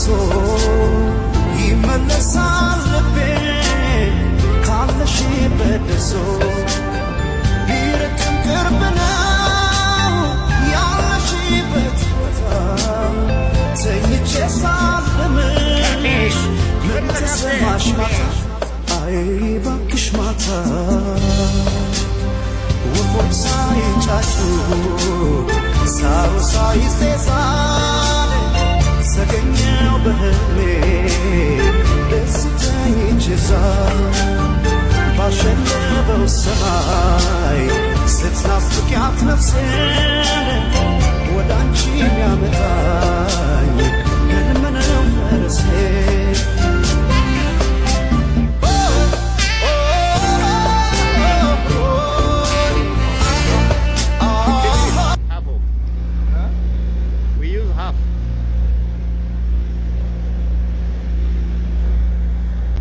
መልሶ ይመለሳል ልቤ ካለሽበት ደርሶ ቢርቅም ቅርብ ነው ያለሽበት ቦታ ተኝቼ ሳልምሽ ምን ተሰማሽ ማታ አይ እባክሽ ማታ ወፎች ሳይጫጩ ሳሩ ሳይጤዛል ተገኘው በህልሜ ደስተኝ ችዛ ባሸለበው ሰማይ ስትናፍቂያት ነፍሴ